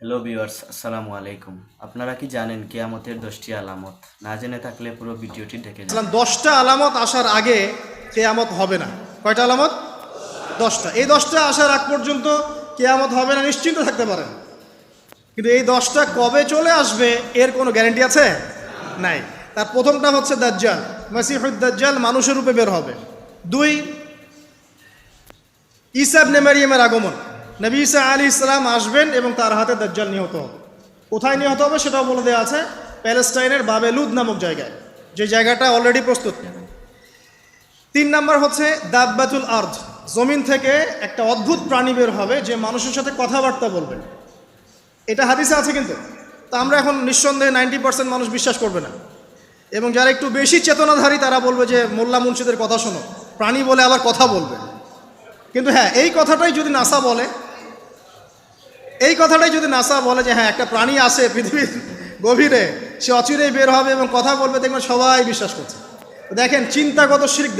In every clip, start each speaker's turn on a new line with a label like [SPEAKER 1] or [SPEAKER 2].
[SPEAKER 1] Hello viewers, আসসালামু আলাইকুম। আপনারা কি জানেন কিয়ামতের 10টি আলামত? না জেনে থাকলে পুরো ভিডিওটি দেখে নিন।
[SPEAKER 2] 10টা আলামত আসার আগে কেয়ামত হবে না। কয়টা আলামত? 10টা। এই 10টা আসার আগ পর্যন্ত কেয়ামত হবে না, নিশ্চিন্ত থাকতে পারেন। কিন্তু এই 10টা কবে চলে আসবে এর কোনো গ্যারান্টি আছে? নাই। তার প্রথমটা হচ্ছে দাজ্জাল, মাসিহুদ দাজ্জাল মানুষের রূপে বের হবে। 2, ঈসা ইবনে মারইয়ামের আগমন। নবী ঈসা আলাইহিস সালাম আসবেন এবং তার হাতে দাজ্জাল নিহত হবে। কোথায় নিহত হবে সেটাও বলে দেওয়া আছে, প্যালেস্টাইনের বাবেলুদ নামক জায়গায়, যে জায়গাটা অলরেডি প্রস্তুত। 3 নাম্বার হচ্ছে দাব্বাতুল আরদ, জমিন থেকে একটা অদ্ভুত প্রাণী বের হবে যে মানুষের সাথে কথাবার্তা বলবে। এটা হাদিসে আছে, কিন্তু তা আমরা এখন নিঃসন্দেহে 90% মানুষ বিশ্বাস করবে না। এবং যারা একটু বেশি চেতনাধারী তারা বলবে যে মোল্লা মুন্সিদের কথা শোনো, প্রাণী বলে আবার কথা বলবে। কিন্তু হ্যাঁ, এই কথাটাই যদি নাসা বলে, যে হ্যাঁ একটা প্রাণী আছে পৃথিবীর গভীরে, সে অচিরেই বের হবে এবং কথা বলবে, দেখবেন সবাই বিশ্বাস করছে। দেখেন চিন্তাগত শিরক,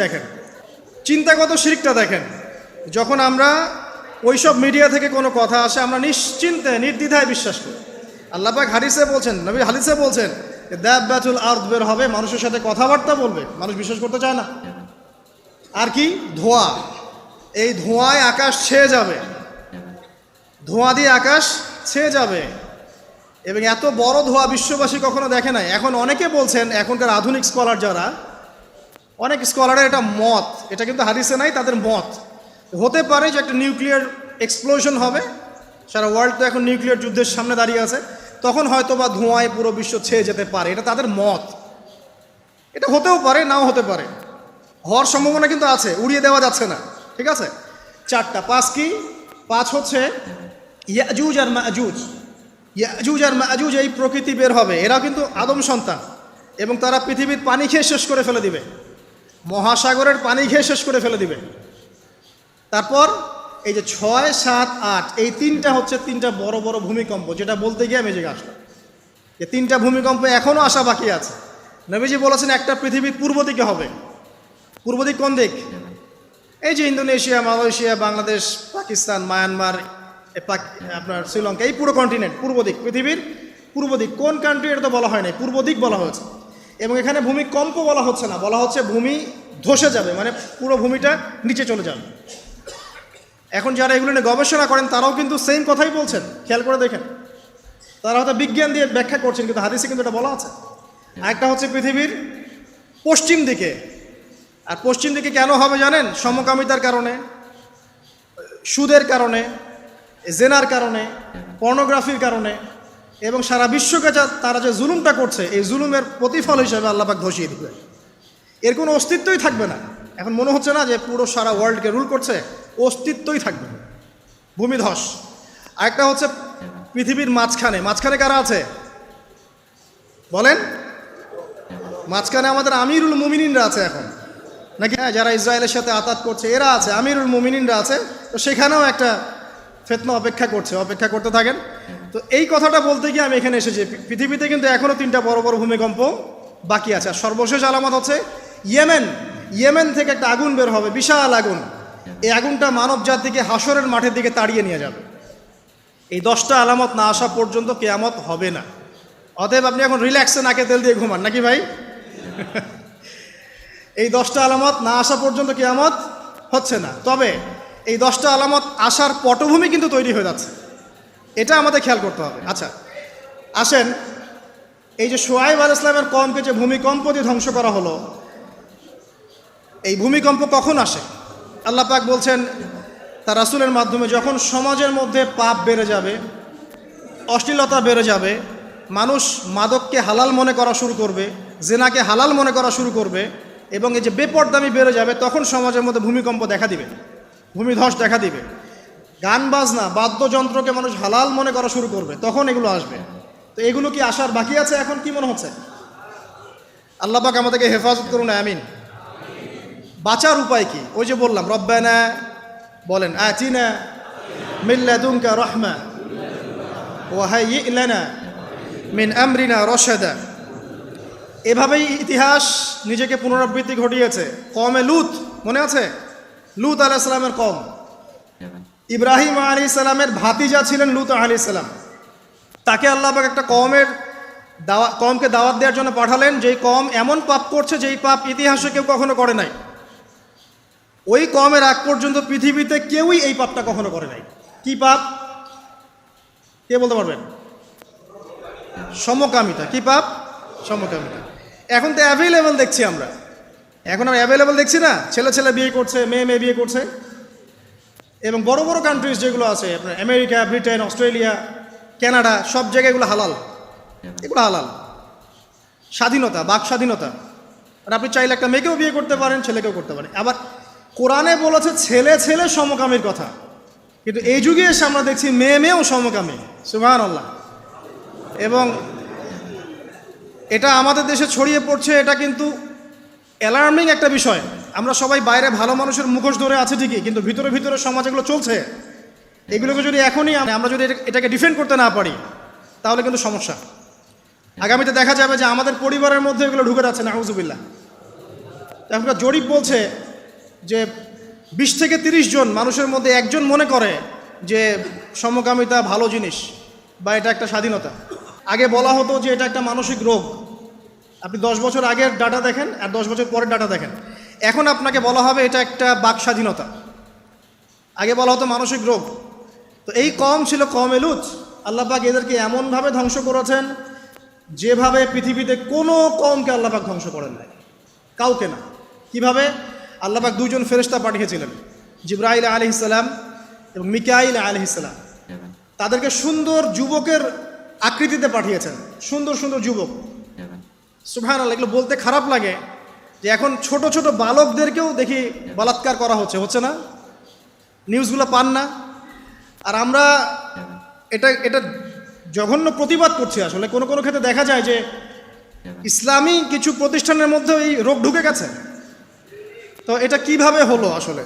[SPEAKER 2] চিন্তাগত শিরকটা দেখেন। যখন আমরা ওইসব মিডিয়া থেকে কোনো কথা আসে আমরা নিশ্চিন্তে নির্দ্বিধায় বিশ্বাস করি। আল্লাহ পাক হাদিসে বলছেন, নবী হাদিসে বলছেন দাব্বাতুল আরদ বের হবে, মানুষের সাথে কথাবার্তা বলবে। মানুষ বিশ্বাস করতে চায় না। আর কি? ধোঁয়া। এই ধোঁয়ায় আকাশ ছেয়ে যাবে, ধোঁয়া দিয়ে আকাশ ছেয়ে যাবে। এবং এত বড় ধোঁয়া বিশ্ববাসী কখনো দেখে নাই। এখন অনেকে বলছেন, এখনকার আধুনিক স্কলার যারা, অনেক স্কলারের এটা মত, এটা কিন্তু হাদিসে নাই, তাদের মত হতে পারে যে একটা নিউক্লিয়ার এক্সপ্লোশন হবে। সারা ওয়ার্ল্ড তো এখন নিউক্লিয়ার যুদ্ধের সামনে দাঁড়িয়ে আছে, তখন হয়তো বা ধোঁয়ায় পুরো বিশ্ব ছেয়ে যেতে পারে। এটা তাদের মত। এটা হতেও পারে, নাও হতে পারে, হওয়ার সম্ভাবনা কিন্তু আছে, উড়িয়ে দেওয়া যাচ্ছে না। ঠিক আছে? 4টা। 5 কি? 5 হচ্ছে ইয়াজুজ আর মাজুজ। ইয়াজুজ আর মাজুজ এই প্রকৃতি বের হবে, এরাও কিন্তু আদম সন্তান, এবং তারা পৃথিবীর পানি খেয়ে শেষ করে ফেলে দিবে, মহাসাগরের পানি খেয়ে শেষ করে ফেলে দিবে। তারপর এই যে 6, 7, 8, এই 3টা হচ্ছে 3টা বড় বড় ভূমিকম্প, যেটা বলতে গিয়ে আমি যে আসলাম। এই 3টা ভূমিকম্প এখনও আসা বাকি আছে। নবীজি বলেছেন একটা পৃথিবীর পূর্ব দিকে হবে। পূর্ব দিক কোন দিক? এই যে Indonesia, Malaysia, Bangladesh, Pakistan, Myanmar, আপনার শ্রীলঙ্কা, এই পুরো কন্টিনেন্ট পূর্ব দিক, পৃথিবীর পূর্ব দিক। কোন কান্ট্রি এটা তো বলা হয় নাই, পূর্ব দিক বলা হয়েছে। এবং এখানে ভূমিকম্প বলা হচ্ছে না, বলা হচ্ছে ভূমি ধসে যাবে, মানে পুরো ভূমিটা নিচে চলে যাবে। এখন যারা এগুলো নিয়ে গবেষণা করেন তারাও কিন্তু সেম কথাই বলছেন, খেয়াল করে দেখেন। তারা হয়তো বিজ্ঞান দিয়ে ব্যাখ্যা করছেন, কিন্তু হাদিসে কিন্তু এটা বলা আছে। আরেকটা হচ্ছে পৃথিবীর পশ্চিম দিকে। আর পশ্চিম দিকে কেন হবে জানেন? সমকামিতার কারণে, সুদের কারণে, জেনার কারণে, পর্নোগ্রাফির কারণে, এবং সারা বিশ্বকে তারা যে জুলুমটা করছে, এই জুলুমের প্রতিফল হিসেবে আল্লাহ পাক ধসিয়ে দিবে। এর কোনো অস্তিত্বই থাকবে না। এখন মনে হচ্ছে না যে পুরো সারা ওয়ার্ল্ডকে রুল করছে, অস্তিত্বই থাকবে না, ভূমিধস। আরেকটা হচ্ছে পৃথিবীর মাঝখানে কারা আছে বলেন? মাঝখানে আমাদের আমিরুল মুমিনিনরা আছে এখন, নাকি? হ্যাঁ, যারা ইসরায়েলের সাথে আতাত করছে এরা আছে, আমিরুল মুমিনিনরা আছে। তো সেখানেও একটা ফিতনা অপেক্ষা করতে থাকেন। তো এই কথাটা বলতে গিয়ে আমি এখানে এসেছি। পৃথিবীতে কিন্তু এখনও 3টা বড় বড় ভূমিকম্প বাকি আছে। আর সর্বশেষ আলামত হচ্ছে ইয়েমেন থেকে একটা আগুন বের হবে, বিশাল আগুন। এই আগুনটা মানব জাতিকে হাসরের মাঠের দিকে তাড়িয়ে নিয়ে যাবে। এই 10টা আলামত না আসা পর্যন্ত কিয়ামত হবে না। অতএব আপনি এখন রিল্যাক্সে নাকে তেল দিয়ে ঘুমান, নাকি ভাই? এই 10টা আলামত না আসা পর্যন্ত কিয়ামত হচ্ছে না। তবে এই 10টা আলামত আসার পটভূমি কিন্তু তৈরি হয়ে যাচ্ছে, এটা আমাদের খেয়াল করতে হবে। আচ্ছা আসেন, এই যে শুআয়ব আলাইহিস সালামের কওমকে যে ভূমিকম্প দিয়ে ধ্বংস করা হলো, এই ভূমিকম্প কখন আসে? আল্লাহ পাক বলছেন তার রাসূলের মাধ্যমে, যখন সমাজের মধ্যে পাপ বেড়ে যাবে, অশ্লীলতা বেড়ে যাবে, মানুষ মাদককে হালাল মনে করা শুরু করবে, জেনাকে হালাল মনে করা শুরু করবে, এবং এই যে বেপরদামি বেড়ে যাবে, তখন সমাজের মধ্যে ভূমিকম্প দেখা দিবে, ভূমিধস দেখা দিবে। গান বাজনা, বাদ্যযন্ত্রকে মানুষ হালাল মনে করা শুরু করবে, তখন এগুলো আসবে। তো এগুলো কি আসার বাকি আছে? এখন কি মনে হচ্ছে? আল্লাহ পাক আমাদেরকে হেফাজত করুন, আমিন। বাঁচার উপায় কি? ওই যে বললাম, রব্বানা বলেন, আতিনা মিন লাদুনকা রাহমা ওয়া হাইয়্ লানা মিন আমরিনা রশাদা। এভাবেই ইতিহাস নিজেকে পুনরাবৃত্তি ঘটিয়েছে। কওমে লূত, মনে আছে? লূত আলাইহিস সালামের কওম। ইব্রাহিম আলাইহিস সালামের ভাতিজা ছিলেন লূত আলাইহিস সালাম। তাকে আল্লাহ পাক একটা কমকে দাওয়াত দেওয়ার জন্য পাঠালেন, যেই কম এমন পাপ করছে যেই পাপ ইতিহাসে কেউ কখনো করে নাই। ওই কমের আগ পর্যন্ত পৃথিবীতে কেউই এই পাপটা কখনো করে নাই। কি পাপ? কে বলতে পারবেন? সমকামিতা। কি পাপ? সমকামিতা। এখন তো অ্যাভেলেবল দেখছি আমরা, এখন আমরা অ্যাভেলেবল দেখছি না, ছেলে ছেলে বিয়ে করছে, মেয়ে মেয়ে বিয়ে করছে। এবং বড় বড় কান্ট্রিজ যেগুলো আছে আপনার আমেরিকা, ব্রিটেন, অস্ট্রেলিয়া, কানাডা, সব জায়গায় এগুলো হালাল। এগুলো হালাল। স্বাধীনতা, বাক স্বাধীনতা। আর আপনি চাইলে একটা মেয়েকেও বিয়ে করতে পারেন, ছেলেকেও করতে পারেন। আবার কোরআনে বলেছে ছেলে ছেলে সমকামীর কথা, কিন্তু এই যুগে এসে আমরা দেখছি মেয়ে মেয়েও সমকামী। সুবহানাল্লাহ। এবং এটা আমাদের দেশে ছড়িয়ে পড়ছে, এটা কিন্তু অ্যালার্মিং একটা বিষয়। আমরা সবাই বাইরে ভালো মানুষের মুখোশ ধরে আছে ঠিকই, কিন্তু ভিতরে ভিতরে সমাজ এগুলো চলছে। এগুলোকে যদি এখনই আমরা যদি এটাকে ডিফেন্ড করতে না পারি, তাহলে কিন্তু সমস্যা। আগামীতে দেখা যাবে যে আমাদের পরিবারের মধ্যে এগুলো ঢুকে যাচ্ছে, নাউজুবিল্লাহ। এখনকার জরিপ বলছে যে 20 থেকে 30 জন মানুষের মধ্যে একজন মনে করে যে সমকামিতা ভালো জিনিস বা এটা একটা স্বাধীনতা। আগে বলা হতো যে এটা একটা মানসিক রোগ। আপনি 10 বছর আগের ডাটা দেখেন আর 10 বছর পরের ডাটা দেখেন, এখন আপনাকে বলা হবে এটা একটা বাক স্বাধীনতা। আগে বলা হতো মানসিক রোগ। তো এই কম ছিল কওমে লূত। আল্লাহ পাক এদেরকে এমনভাবে ধ্বংস করেছেন যেভাবে পৃথিবীতে কোনো কওমকে আল্লাহ পাক ধ্বংস করেন নাই, কাউকে না। কিভাবে? আল্লাহ পাক 2 জন ফেরেশতা পাঠিয়েছিলেন, জিবরাইল আলাইহিস সালাম এবং মিকাইল আলাইহিস সালাম। তাদেরকে সুন্দর যুবকের আকৃতিতে পাঠিয়েছেন, সুন্দর সুন্দর যুবক। সুবহানাল্লাহ। এগুলো বলতে খারাপ লাগে যে এখন ছোট ছোট বালকদেরকেও দেখি বলাৎকার করা হচ্ছে না? নিউজগুলো পান না? আর আমরা এটা জঘন্য প্রতিবাদ করছি। আসলে কোনো কোনো ক্ষেত্রে দেখা যায় যে ইসলামী কিছু প্রতিষ্ঠানের মধ্যে এই রোগ ঢুকে গেছে। তো এটা কিভাবে হলো আসলে?